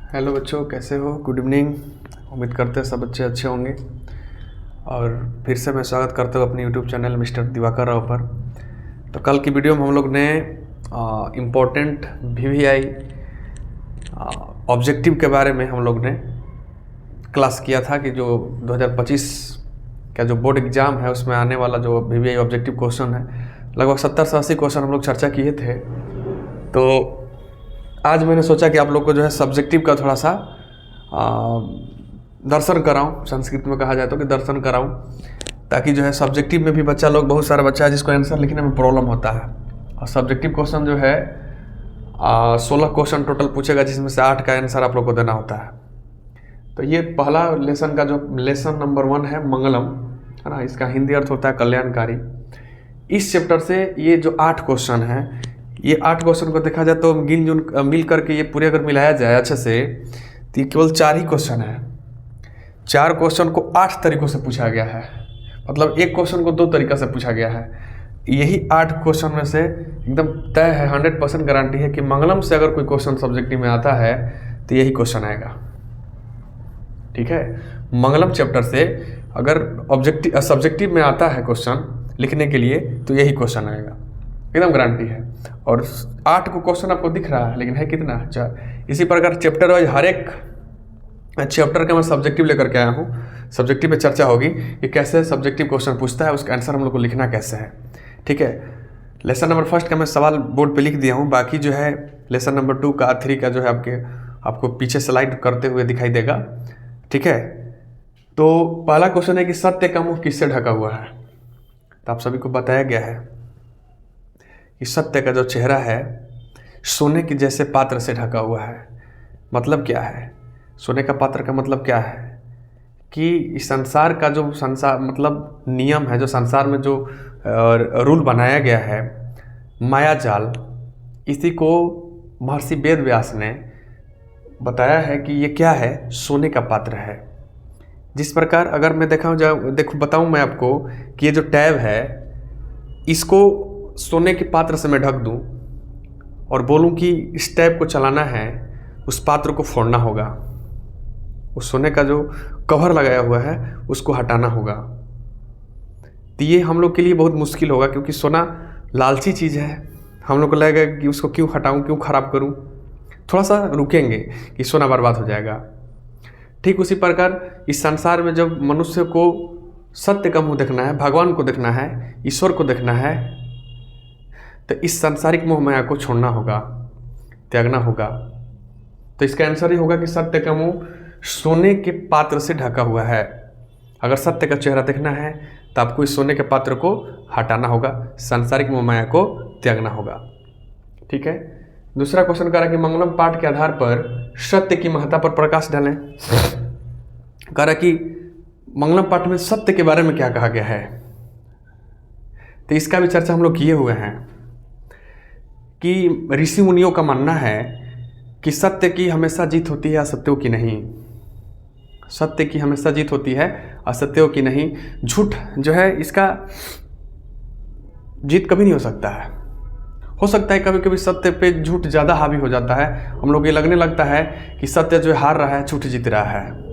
Hello बच्चों, कैसे हो? Good evening. उम्मीद करते हैं सब बच्चे अच्छे होंगे। और फिर से मैं स्वागत करता हूँ अपने YouTube channel mister Diwakar Rao पर। तो कल की वीडियो में हम लोग ने इम्पोर्टेंट VVI ऑब्जेक्टिव के बारे में हम लोग ने क्लास किया था कि जो 2025 का जो बोर्ड एग्ज़ाम है उसमें आने वाला जो VVI ऑब्जेक्टिव क्वेश्चन है, लगभग 70 से 80 क्वेश्चन हम लोग चर्चा किए थे। तो आज मैंने सोचा कि आप लोग को जो है सब्जेक्टिव का थोड़ा सा दर्शन कराऊं, संस्कृत में कहा जाए तो कि दर्शन कराऊं, ताकि जो है सब्जेक्टिव में भी बच्चा लोग, बहुत सारा बच्चा है जिसको आंसर लिखने में प्रॉब्लम होता है। और सब्जेक्टिव क्वेश्चन जो है 16 क्वेश्चन टोटल पूछेगा, जिसमें से 8 का आंसर आप लोग को देना होता है। तो ये पहला लेसन का जो लेसन नंबर 1 है मंगलम, है ना, इसका हिंदी अर्थ होता है कल्याणकारी। इस चैप्टर से ये जो 8 क्वेश्चन हैं, ये 8 क्वेश्चन को देखा जाए तो गिन जुन मिल करके ये पूरे अगर मिलाया जाए अच्छे से तो ये केवल 4 ही क्वेश्चन है। 4 क्वेश्चन को 8 तरीक़ों से पूछा गया है, मतलब एक क्वेश्चन को 2 तरीक़ा से पूछा गया है। यही 8 क्वेश्चन में से एकदम तय है, 100% गारंटी है कि मंगलम से अगर कोई क्वेश्चन सब्जेक्टिव में आता है तो यही क्वेश्चन आएगा। ठीक है, मंगलम चैप्टर से अगर सब्जेक्टिव में आता है क्वेश्चन लिखने के लिए तो यही क्वेश्चन आएगा, एकदम गारंटी है। और 8 को क्वेश्चन आपको दिख रहा है, लेकिन है कितना? 4। इसी प्रकार चैप्टर वाइज हर एक चैप्टर का मैं सब्जेक्टिव लेकर के आया हूँ। सब्जेक्टिव पे चर्चा होगी कि कैसे सब्जेक्टिव क्वेश्चन पूछता है, उसका आंसर हम लोग को लिखना कैसे है। ठीक है, लेसन नंबर 1 का मैं सवाल बोर्ड पे लिख दिया हूँ। बाकी जो है लेसन नंबर 2 का 3 का जो है आपको पीछे स्लाइड करते हुए दिखाई देगा। ठीक है, तो पहला क्वेश्चन है कि सत्य का मुँह किससे ढका हुआ है? तो आप सभी को बताया गया है कि सत्य का जो चेहरा है सोने के जैसे पात्र से ढका हुआ है। मतलब क्या है? सोने का पात्र का मतलब क्या है कि इस संसार का जो मतलब नियम है, जो संसार में जो रूल बनाया गया है, माया जाल, इसी को महर्षि वेद व्यास ने बताया है कि ये क्या है? सोने का पात्र है। जिस प्रकार अगर मैं बताऊं मैं आपको कि ये जो टैब है, इसको सोने के पात्र से मैं ढक दूं और बोलूं कि इस टैब को चलाना है, उस पात्र को फोड़ना होगा, उस सोने का जो कवर लगाया हुआ है उसको हटाना होगा। तो ये हम लोग के लिए बहुत मुश्किल होगा, क्योंकि सोना लालची चीज़ है। हम लोग को लगेगा कि उसको क्यों हटाऊं, क्यों ख़राब करूं, थोड़ा सा रुकेंगे कि सोना बर्बाद हो जाएगा। ठीक उसी प्रकार इस संसार में जब मनुष्य को सत्य का मुँह देखना है, भगवान को देखना है, ईश्वर को देखना है, तो इस सांसारिक मोह माया को छोड़ना होगा, त्यागना होगा। तो इसका आंसर ही होगा कि सत्य का मुंह सोने के पात्र से ढका हुआ है। अगर सत्य का चेहरा देखना है तो आपको इस सोने के पात्र को हटाना होगा, सांसारिक मोह माया को त्यागना होगा। ठीक है, दूसरा क्वेश्चन कह रहा है कि मंगलम पाठ के आधार पर सत्य की महत्ता पर प्रकाश डालें। कह रहा कि मंगलम पाठ में सत्य के बारे में क्या कहा गया है, तो इसका भी चर्चा हम लोग किए हुए हैं कि ऋषि मुनियों का मानना है कि सत्य की हमेशा जीत होती है, असत्यों की नहीं। सत्य की हमेशा जीत होती है, असत्यों की नहीं। झूठ जो है, इसका जीत कभी नहीं हो सकता है। हो सकता है कभी कभी सत्य पे झूठ ज़्यादा हावी हो जाता है, हम लोग ये लगने लगता है कि सत्य जो है हार रहा है, झूठ जीत रहा है।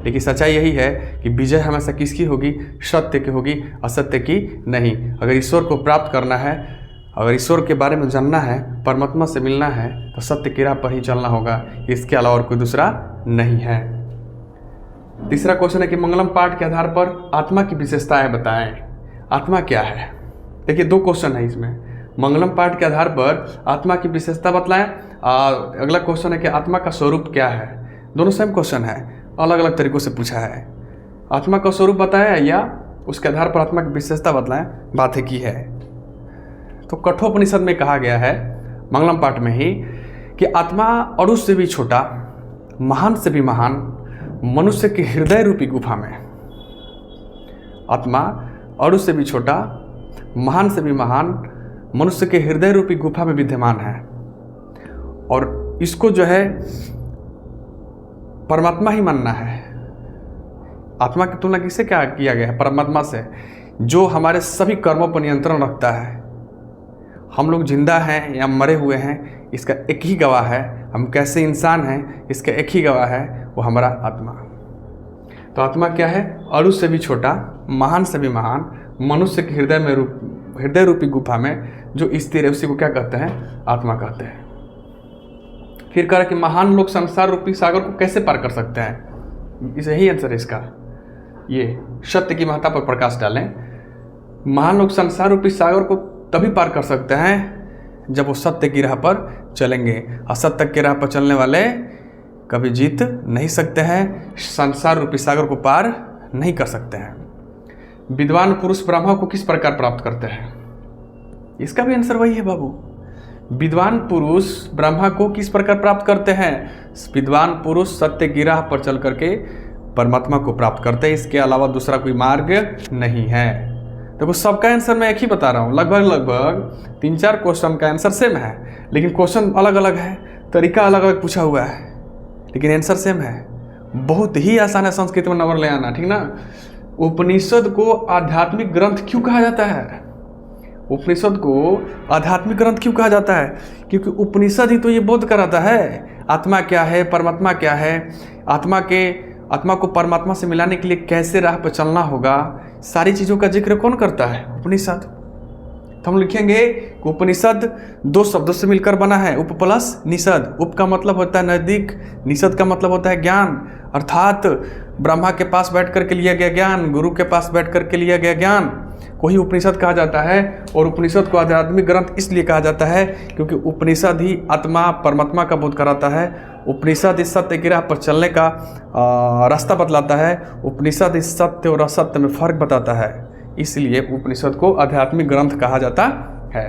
लेकिन सच्चाई यही है कि विजय हमेशा किसकी होगी? सत्य की होगी, असत्य की नहीं। अगर ईश्वर को प्राप्त करना है, अगर ईश्वर के बारे में जानना है, परमात्मा से मिलना है, तो सत्य की राह पर ही चलना होगा, इसके अलावा और कोई दूसरा नहीं है। तीसरा क्वेश्चन है कि मंगलम पाठ के आधार पर आत्मा की विशेषताएं बताएं। आत्मा क्या है? देखिए 2 क्वेश्चन है इसमें। मंगलम पाठ के आधार पर आत्मा की विशेषता बतलाएं। अगला क्वेश्चन है कि आत्मा का स्वरूप क्या है। दोनों सेम क्वेश्चन है, अलग अलग तरीक़ों से पूछा है। आत्मा का स्वरूप बताया या उसके आधार पर आत्मा की विशेषता बतलाएं, बात है की है। तो कठोपनिषद में कहा गया है, मंगलम पाठ में ही, कि आत्मा अणु से भी छोटा, महान से भी महान, मनुष्य के हृदय रूपी गुफा में। आत्मा अणु से भी छोटा, महान से भी महान, मनुष्य के हृदय रूपी गुफा में विद्यमान है। और इसको जो है परमात्मा ही मानना है। आत्मा की तुलना किससे क्या किया गया है? परमात्मा से, जो हमारे सभी कर्मों पर नियंत्रण रखता है, हम लोग जिंदा हैं या मरे हुए हैं इसका एक ही गवाह है, हम कैसे इंसान हैं इसका एक ही गवाह है, वो हमारा आत्मा। तो आत्मा क्या है? अणु से भी छोटा, महान से भी महान, मनुष्य के हृदय रूपी गुफा में जो स्थिर है उसी को क्या कहते हैं? आत्मा कहते हैं। फिर कह रहा कि महान लोग संसार रूपी सागर को कैसे पार कर सकते हैं? इसे ही आंसर है इसका। ये सत्य की महत्ता पर प्रकाश डालें। महान लोग संसार रूपी सागर को तभी पार कर सकते हैं जब वो सत्य की राह पर चलेंगे। असत्य की राह पर चलने वाले कभी जीत नहीं सकते हैं, संसार रूपी सागर को पार नहीं कर सकते हैं। विद्वान पुरुष ब्रह्मा को किस प्रकार प्राप्त करते हैं? इसका भी आंसर वही है बाबू। विद्वान पुरुष ब्रह्मा को किस प्रकार प्राप्त करते हैं? विद्वान पुरुष सत्य की राह पर चल करके परमात्मा को प्राप्त करते हैं, इसके अलावा दूसरा कोई मार्ग नहीं है। देखो सबका आंसर मैं एक ही बता रहा हूँ, लगभग 3-4 क्वेश्चन का आंसर सेम है, लेकिन क्वेश्चन अलग अलग है, तरीका अलग अलग पूछा हुआ है, लेकिन आंसर सेम है। बहुत ही आसान है संस्कृत में नंबर ले आना, ठीक ना। उपनिषद को आध्यात्मिक ग्रंथ क्यों कहा जाता है? उपनिषद को आध्यात्मिक ग्रंथ क्यों कहा जाता है? क्योंकि उपनिषद ही तो ये बोध कराता है आत्मा क्या है, परमात्मा क्या है, आत्मा को परमात्मा से मिलाने के लिए कैसे राह पर चलना होगा, सारी चीज़ों का जिक्र कौन करता है? उपनिषद। तो हम लिखेंगे कि उपनिषद 2 शब्दों से मिलकर बना है, उप प्लस निषद। उप का मतलब होता है नज़दीक, निषद का मतलब होता है ज्ञान, अर्थात ब्रह्मा के पास बैठ कर के लिया गया ज्ञान, गुरु के पास बैठ कर के लिया गया ज्ञान को ही उपनिषद कहा जाता है। और उपनिषद को आध्यात्मिक ग्रंथ इसलिए कहा जाता है क्योंकि उपनिषद ही आत्मा परमात्मा का बोध कराता है। उपनिषद इस सत्य की राह पर चलने का रास्ता बतलाता है। उपनिषद इस सत्य और असत्य में फर्क बताता है, इसलिए उपनिषद को आध्यात्मिक ग्रंथ कहा जाता है।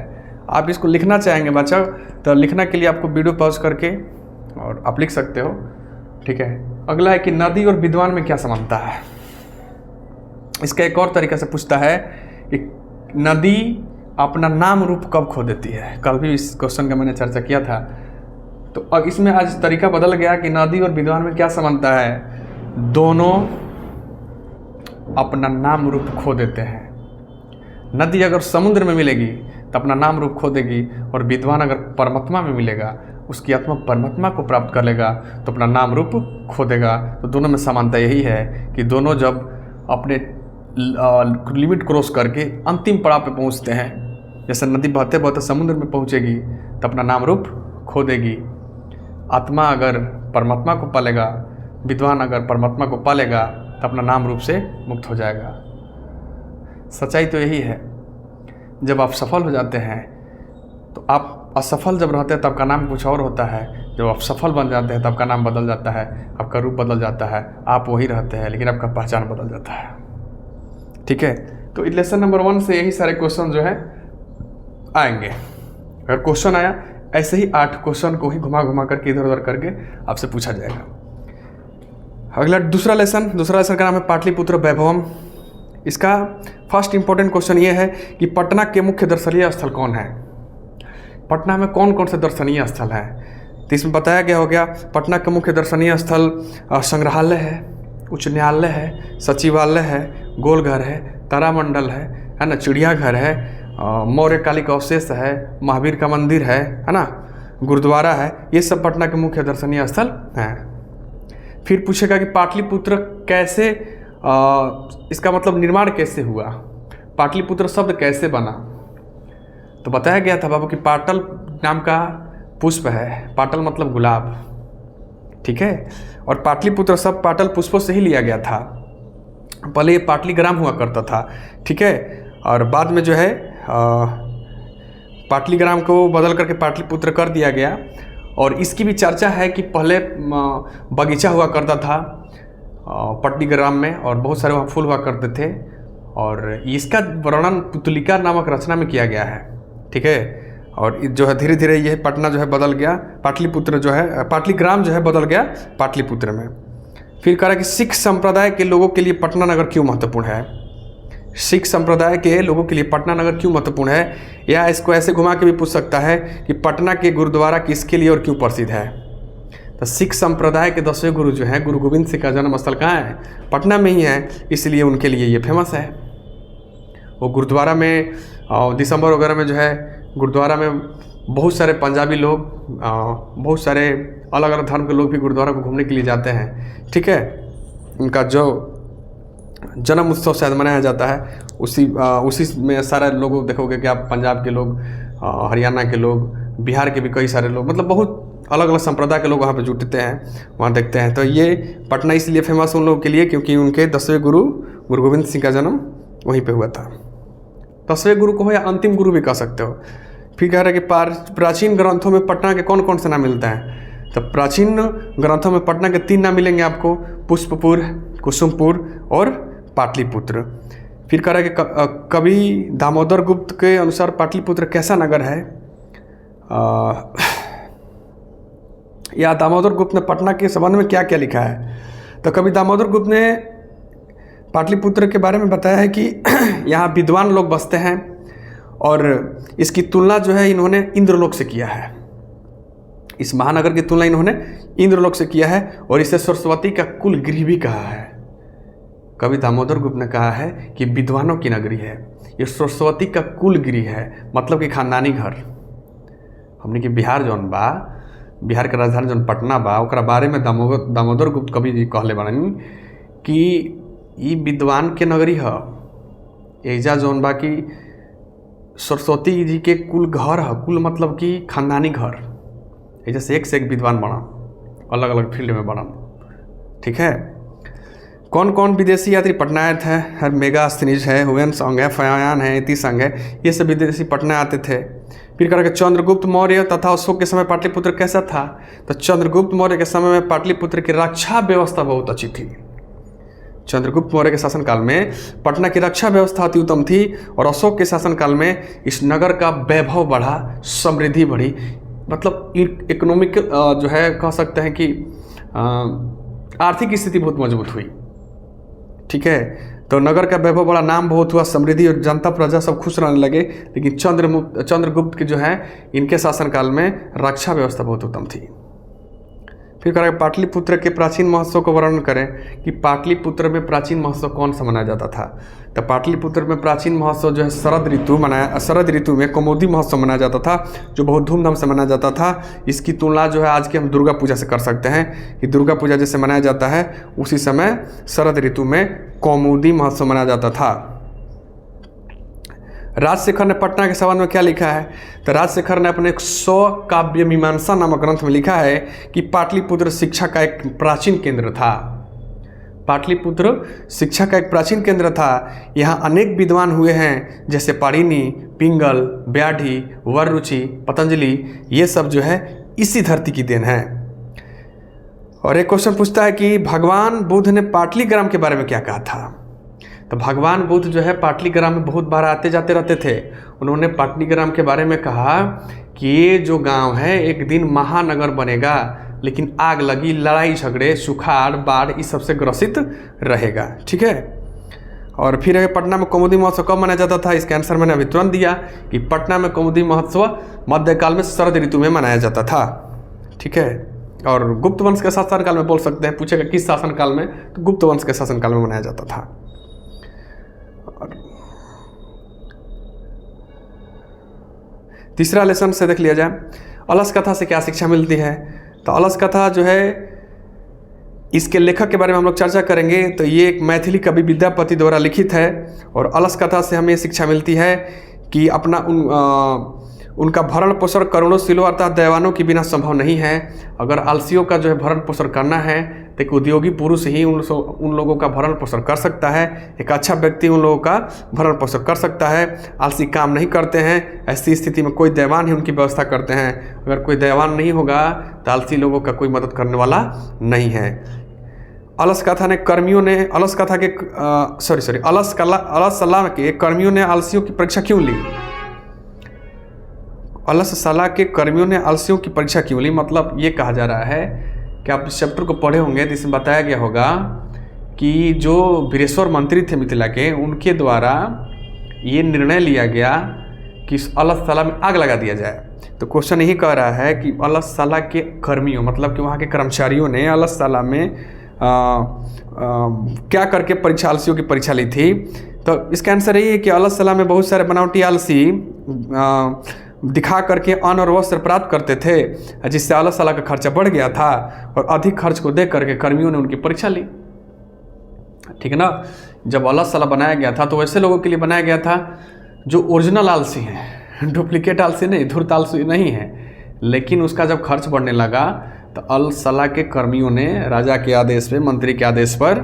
आप इसको लिखना चाहेंगे बच्चा, तो लिखने के लिए आपको वीडियो पॉज करके और आप लिख सकते हो, ठीक है। अगला है कि नदी और विद्वान में क्या समानता है? इसका एक और तरीका से पूछता है कि नदी अपना नाम रूप कब खो देती है? कल भी इस क्वेश्चन का मैंने चर्चा किया था। तो अब इसमें आज तरीका बदल गया कि नदी और विद्वान में क्या समानता है? दोनों अपना नाम रूप खो देते हैं। नदी अगर समुद्र में मिलेगी तो अपना नाम रूप खो देगी, और विद्वान अगर परमात्मा में मिलेगा, उसकी आत्मा परमात्मा को प्राप्त कर लेगा तो अपना नाम रूप खो देगा। तो दोनों में समानता यही है कि दोनों जब अपने लिमिट क्रॉस करके अंतिम पड़ाव पे पहुंचते हैं, जैसे नदी बहते बहते समुद्र में पहुंचेगी तो अपना नाम रूप खो देगी। आत्मा अगर परमात्मा को पालेगा, विद्वान अगर परमात्मा को पालेगा तो अपना नाम रूप से मुक्त हो जाएगा। सच्चाई तो यही है। जब आप सफल हो जाते हैं तो आप असफल जब रहते हैं तब का नाम कुछ और होता है, जब आप सफल बन जाते हैं तब का नाम बदल जाता है, आपका रूप बदल जाता है, आप वही रहते हैं लेकिन आपका पहचान बदल जाता है, ठीक है। तो लेसन नंबर 1 से यही सारे क्वेश्चन जो है आएंगे। अगर क्वेश्चन आया ऐसे ही 8 क्वेश्चन को ही घुमा घुमा करके इधर उधर करके आपसे पूछा जाएगा। अगला दूसरा लेसन का नाम है पाटलिपुत्र वैभवम। इसका फर्स्ट इंपॉर्टेंट क्वेश्चन ये है कि पटना के मुख्य दर्शनीय स्थल कौन है? पटना में कौन कौन से दर्शनीय स्थल हैं? तो इसमें बताया गया हो गया पटना के मुख्य दर्शनीय स्थल संग्रहालय है, उच्च न्यायालय है, सचिवालय है, गोलघर है, तारामंडल है ना, चिड़ियाघर है, मौर्य कालिक अवशेष है, महावीर का मंदिर है ना, गुरुद्वारा है। ये सब पटना के मुख्य दर्शनीय स्थल हैं। फिर पूछेगा कि पाटलिपुत्र कैसे, इसका मतलब निर्माण कैसे हुआ, पाटलिपुत्र शब्द कैसे बना? तो बताया गया था बाबू कि पाटल नाम का पुष्प है, पाटल मतलब गुलाब, ठीक है। और पाटलिपुत्र शब्द पाटल पुष्पों से ही लिया गया था। पहले ये पाटलीग्राम हुआ करता था, ठीक है, और बाद में जो है पाटलीग्राम को बदल करके पाटलिपुत्र कर दिया गया। और इसकी भी चर्चा है कि पहले बगीचा हुआ करता था पाटलीग्राम में, और बहुत सारे वहाँ फूल हुआ करते थे, और इसका वर्णन पुतलिका नामक रचना में किया गया है, ठीक है। और जो है धीरे धीरे ये पटना जो है बदल गया, पाटलिपुत्र जो है, पाटलीग्राम जो है बदल गया पाटलिपुत्र में। फिर कहा कि सिख संप्रदाय के लोगों के लिए पटना नगर क्यों महत्वपूर्ण है? सिख संप्रदाय के लोगों के लिए पटना नगर क्यों महत्वपूर्ण है? या इसको ऐसे घुमा के भी पूछ सकता है कि पटना के गुरुद्वारा किसके लिए और क्यों प्रसिद्ध है? तो सिख संप्रदाय के 10वें गुरु जो हैं, गुरु गोविंद सिंह का जन्म स्थल कहाँ है? पटना में ही है, इसलिए उनके लिए ये फेमस है। वो गुरुद्वारा में दिसंबर वगैरह में जो है गुरुद्वारा में बहुत सारे पंजाबी लोग, बहुत सारे अलग अलग धर्म के लोग भी गुरुद्वारा को घूमने के लिए जाते हैं। ठीक है, उनका जो जन्म उत्सव शायद मनाया जाता है, उसी में सारे लोग देखोगे कि आप पंजाब के लोग, हरियाणा के लोग, बिहार के भी कई सारे लोग, मतलब बहुत अलग अलग संप्रदाय के लोग वहाँ पे जुटते हैं, वहाँ देखते हैं। तो ये पटना इसलिए फेमस उन लोगों के लिए क्योंकि उनके 10वें गुरु गुरु गोविंद सिंह का जन्म वहीं पे हुआ था। 10वें गुरु को हो या अंतिम गुरु भी कह सकते हो। फिर कह रहे हैं कि प्राचीन ग्रंथों में पटना के कौन कौन से नाम मिलते हैं। तो प्राचीन ग्रंथों में पटना के 3 नाम मिलेंगे आपको, पुष्पपुर, कुसुमपुर और पाटलिपुत्र। फिर कह रहे हैं कि कवि दामोदर गुप्त के अनुसार पाटलिपुत्र कैसा नगर है, या दामोदर गुप्त ने पटना के संबंध में क्या क्या लिखा है। तो कवि दामोदर गुप्त ने पाटलिपुत्र के बारे में बताया है कि यहाँ विद्वान लोग बसते हैं और इसकी तुलना जो है इन्होंने इंद्रलोक से किया है। इस महानगर की तुलना इन्होंने इंद्रलोक से किया है और इसे सरस्वती का कुल गृह भी कहा है। कवि दामोदर गुप्त ने कहा है कि विद्वानों की नगरी है, ये सरस्वती का कुल गृह है, मतलब कि खानदानी घर। हमने कि बिहार जौन बा, बिहार के राजधानी जौन पटना बा, ओकरा बारे में दामोदर गुप्त कवि जी कहले बानी कि ई विद्वान के नगरी है। एजा जौन बा कि सरस्वती जी के कुल घर है, कुल मतलब कि खानदानी घर। एजा से एक विद्वान बना, अलग अलग फील्ड में बना। ठीक है, कौन कौन विदेशी यात्री पटना आए थे। मेगास्थनीज है, हुएनसांग है, फयान है, इतिसंग है, ये सब विदेशी पटना आते थे। फिर कह रहे कि चंद्रगुप्त मौर्य तथा अशोक के समय पाटलिपुत्र कैसा था। तो चंद्रगुप्त मौर्य के समय में पाटलिपुत्र की रक्षा व्यवस्था बहुत अच्छी थी। चंद्रगुप्त मौर्य के शासनकाल में पटना की रक्षा व्यवस्था अति उत्तम थी और अशोक के शासनकाल में इस नगर का वैभव बढ़ा, समृद्धि बढ़ी, मतलब इकोनॉमिक जो है कह सकते हैं कि आर्थिक स्थिति बहुत मजबूत हुई। ठीक है, तो नगर का वैभव बड़ा, नाम बहुत हुआ, समृद्धि और जनता प्रजा सब खुश रहने लगे। लेकिन चंद्रगुप्त के जो है इनके शासनकाल में रक्षा व्यवस्था बहुत उत्तम थी। फिर करें पाटलिपुत्र के प्राचीन महोत्सव को वर्णन करें कि पाटलिपुत्र में प्राचीन महोत्सव कौन सा मनाया जाता था। तो पाटलिपुत्र में प्राचीन महोत्सव जो है शरद ऋतु में कौमुदी महोत्सव मनाया जाता था, जो बहुत धूमधाम से मनाया जाता था। इसकी तुलना जो है आज के हम दुर्गा पूजा से कर सकते हैं कि दुर्गा पूजा जैसे मनाया जाता है उसी समय शरद ऋतु में कौमुदी महोत्सव मनाया जाता था। राजशेखर ने पटना के संबंध में क्या लिखा है। तो राजशेखर ने अपने 100 काव्य मीमांसा नामक ग्रंथ में लिखा है कि पाटलिपुत्र शिक्षा का एक प्राचीन केंद्र था। पाटलिपुत्र शिक्षा का एक प्राचीन केंद्र था। यहाँ अनेक विद्वान हुए हैं, जैसे पाणिनि, पिंगल, व्याधि, वररुचि, पतंजलि, ये सब जो है इसी धरती की देन है। और एक क्वेश्चन पूछता है कि भगवान बुद्ध ने पाटलिग्राम के बारे में क्या कहा था। तो भगवान बुद्ध जो है पाटलिग्राम में बहुत बार आते जाते रहते थे। उन्होंने पाटलिग्राम के बारे में कहा कि ये जो गांव है एक दिन महानगर बनेगा, लेकिन आग लगी, लड़ाई झगड़े, सुखाड़, बाढ़ इस सबसे ग्रसित रहेगा। ठीक है, और फिर पटना में कौमुदी महोत्सव कब मनाया जाता था। इसका आंसर मैंने अभी तुरंत दिया कि पटना में कौमुदी महोत्सव मध्यकाल में शरद ऋतु में मनाया जाता था। ठीक है, और गुप्त वंश के शासनकाल में बोल सकते हैं। पूछेगा किस शासनकाल में, तो गुप्त वंश के शासनकाल में मनाया जाता था। तीसरा लेसन से देख लिया जाए, अलस कथा से क्या शिक्षा मिलती है। तो अलस कथा जो है इसके लेखक के बारे में हम लोग चर्चा करेंगे। तो ये एक मैथिली कवि विद्यापति द्वारा लिखित है और अलस कथा से हमें शिक्षा मिलती है कि उनका भरण पोषण करोड़ों सिलों अर्थात दैवानों के बिना संभव नहीं है। अगर आलसियों का जो है भरण पोषण करना है तो एक उद्योगी पुरुष ही उन लोगों का भरण पोषण कर सकता है। एक अच्छा व्यक्ति उन लोगों का भरण पोषण कर सकता है। आलसी काम नहीं करते हैं, ऐसी स्थिति में कोई दैवान ही उनकी व्यवस्था करते हैं। अगर कोई दैवान नहीं होगा तो आलसी लोगों का कोई मदद करने वाला नहीं है। अलस कथा ने कर्मियों ने अलस कथा के अलस सलाह के कर्मियों ने आलसियों की परीक्षा क्यों ली। अलस सलाह के कर्मियों ने आलसियों की परीक्षा क्यों ली, मतलब ये कहा जा रहा है कि आप इस चैप्टर को पढ़े होंगे तो इसमें बताया गया होगा कि जो वीरेश्वर मंत्री थे मिथिला के, उनके द्वारा ये निर्णय लिया गया कि इस अलस सलाह में आग लगा दिया जाए। तो क्वेश्चन यही कह रहा है कि अलस सलाह के कर्मियों मतलब कि वहाँ के कर्मचारियों ने अलस सलाह में क्या करके परीक्षा आलसियों की परीक्षा ली थी। तो इसका आंसर यही है कि अलस सलाह में बहुत सारे बनावटी आलसी दिखा करके अन्न और वस्त्र प्राप्त करते थे, जिससे अल्लाह ताला का खर्चा बढ़ गया था और अधिक खर्च को देख करके कर्मियों ने उनकी परीक्षा ली। ठीक है ना। जब अल्लाह ताला बनाया गया था तो वैसे लोगों के लिए बनाया गया था जो ओरिजिनल आलसी हैं, डुप्लीकेट आलसी नहीं, धूर्त आलसी नहीं है। लेकिन उसका जब खर्च बढ़ने लगा तो अल्लाह ताला के कर्मियों ने राजा के आदेश पे, मंत्री के आदेश पर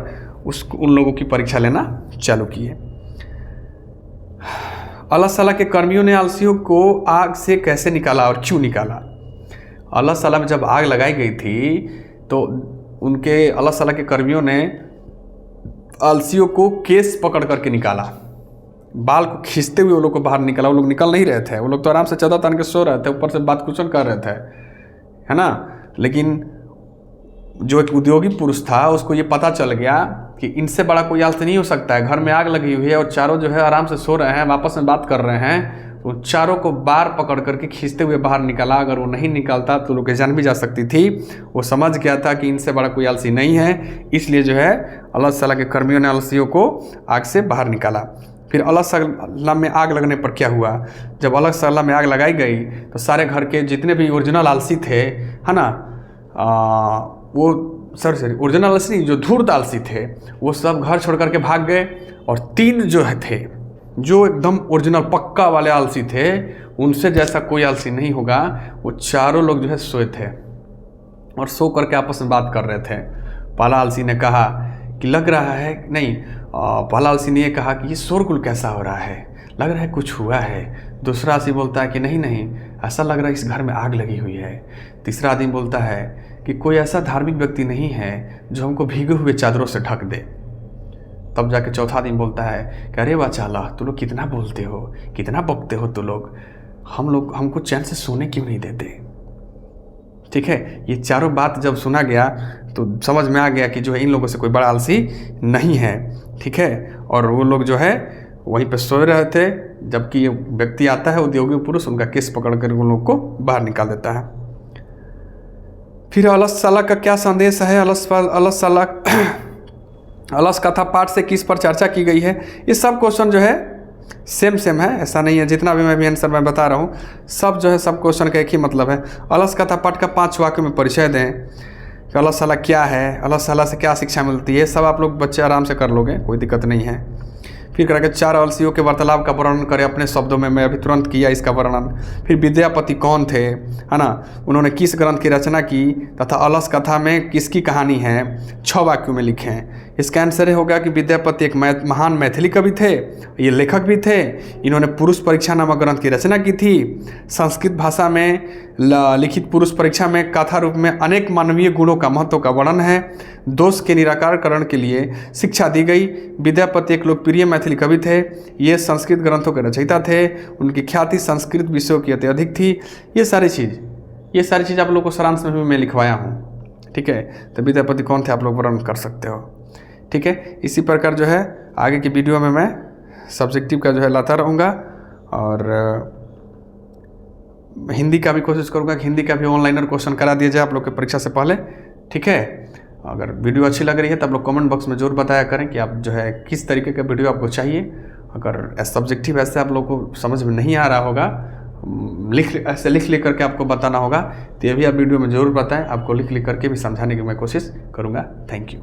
उन लोगों की परीक्षा लेना चालू किए। अल्लाह ताला के कर्मियों ने आलसियों को आग से कैसे निकाला और क्यों निकाला? अल्लाह ताला में जब आग लगाई गई थी तो उनके अल्लाह ताला के कर्मियों ने आलसियों को केस पकड़ करके निकाला, बाल को खींचते हुए वो लोग को बाहर निकाला। वो लोग निकल नहीं रहे थे, वो लोग तो आराम से चादर तान के सो रहे थे, ऊपर से बात कुचल कर रहे थे, है ना। लेकिन जो एक उद्योगी पुरुष था उसको ये पता चल गया कि इनसे बड़ा कोई आलसी नहीं हो सकता है। घर में आग लगी हुई है और चारों जो है आराम से सो रहे हैं, आपस में बात कर रहे हैं, तो चारों को बार पकड़ करके खींचते हुए बाहर निकाला। अगर वो नहीं निकालता तो लोग की जान भी जा सकती थी। वो समझ गया था कि इनसे बड़ा कोई आलसी नहीं है, इसलिए जो है अल्लाह ताला के कर्मियों ने आलसियों को आग से बाहर निकाला। फिर अल्लाह ताला में आग लगने पर क्या हुआ? जब अल्लाह ताला में आग लगाई गई तो सारे घर के जितने भी ओरिजिनल आलसी थे, है ना, वो सॉरी ओरिजिनल आलसी नहीं, जो धूर्त आलसी थे, वो सब घर छोड़ करके भाग गए। और 3 जो थे, जो एकदम ओरिजिनल पक्का वाले आलसी थे, उनसे जैसा कोई आलसी नहीं होगा, वो चारों लोग जो है सोए थे और सो करके आपस में बात कर रहे थे। पहला आलसी ने कहा कि लग रहा है नहीं, पहला आलसी ने कहा कि ये शोरगुल कैसा हो रहा है, लग रहा है कुछ हुआ है। दूसरा आदमी बोलता है कि नहीं नहीं, ऐसा लग रहा है इस घर में आग लगी हुई है। तीसरा आदमी बोलता है कि कोई ऐसा धार्मिक व्यक्ति नहीं है जो हमको भीगे हुए चादरों से ढक दे। तब जाके चौथा आदमी बोलता है कि अरे वाचाला, तू लोग कितना बोलते हो, कितना बकते हो तू लोग, हमको चैन से सोने क्यों नहीं देते। ठीक है, ये चारों बात जब सुना गया तो समझ में आ गया कि जो है इन लोगों से कोई बड़ा आलसी नहीं है। ठीक है, और वो लोग जो है वहीं पे सो रहे थे, जबकि ये व्यक्ति आता है उद्योगी पुरुष, उनका केस पकड़ कर उन लोग को बाहर निकाल देता है। फिर अल्लाह ताला का क्या संदेश है? अल्लाह कथा पाठ से किस पर चर्चा की गई है? ये सब क्वेश्चन जो है सेम है, ऐसा नहीं है। जितना भी मैं आंसर मैं बता रहा हूँ सब जो है, सब क्वेश्चन का एक ही मतलब है। अल्लाह कथा पाठ का 5 वाक्य में परिचय दें कि अल्लाह ताला क्या है, अल्लाह ताला से क्या शिक्षा मिलती है, सब आप लोग बच्चे आराम से कर लोगे, कोई दिक्कत नहीं है। फिर करके 4 आलसियों के वार्तालाप का वर्णन करें अपने शब्दों में, मैं अभी तुरंत किया इसका वर्णन। फिर विद्यापति कौन थे, है ना, उन्होंने किस ग्रंथ की रचना की तथा अलस कथा में किसकी कहानी है, 6 वाक्यों में लिखें। इसका आंसर होगा कि विद्यापति एक महान मैथिली कवि थे, ये लेखक भी थे। इन्होंने पुरुष परीक्षा नामक ग्रंथ की रचना की थी। संस्कृत भाषा में लिखित पुरुष परीक्षा में कथा रूप में अनेक मानवीय गुणों का महत्व का वर्णन है। दोष के निराकरण के लिए शिक्षा दी गई। विद्यापति एक लोकप्रिय मैथिली कवि थे। ये संस्कृत ग्रंथों के रचयिता थे। उनकी ख्याति संस्कृत विषयों की अत्यधिक थी। ये सारी चीज़ आप लोग को सारांश में भी मैं लिखवाया हूँ। ठीक है, तो विद्यापति कौन थे आप लोग वर्णन कर सकते हो। ठीक है, इसी प्रकार जो है आगे की वीडियो में मैं सब्जेक्टिव का जो है लाता रहूँगा और हिंदी का भी कोशिश करूँगा कि हिंदी का भी ऑनलाइनर क्वेश्चन करा दिया जाए आप लोग की परीक्षा से पहले। ठीक है, अगर वीडियो अच्छी लग रही है तो आप लोग कमेंट बॉक्स में जरूर बताया करें कि आप जो है किस तरीके का वीडियो आपको चाहिए। अगर सब्जेक्टिव ऐसे आप लोग को समझ में नहीं आ रहा होगा, लिख करके आपको बताना होगा, तो ये भी आप वीडियो में ज़रूर बताएं। आपको लिख करके भी समझाने की मैं कोशिश करूँगा। Thank you.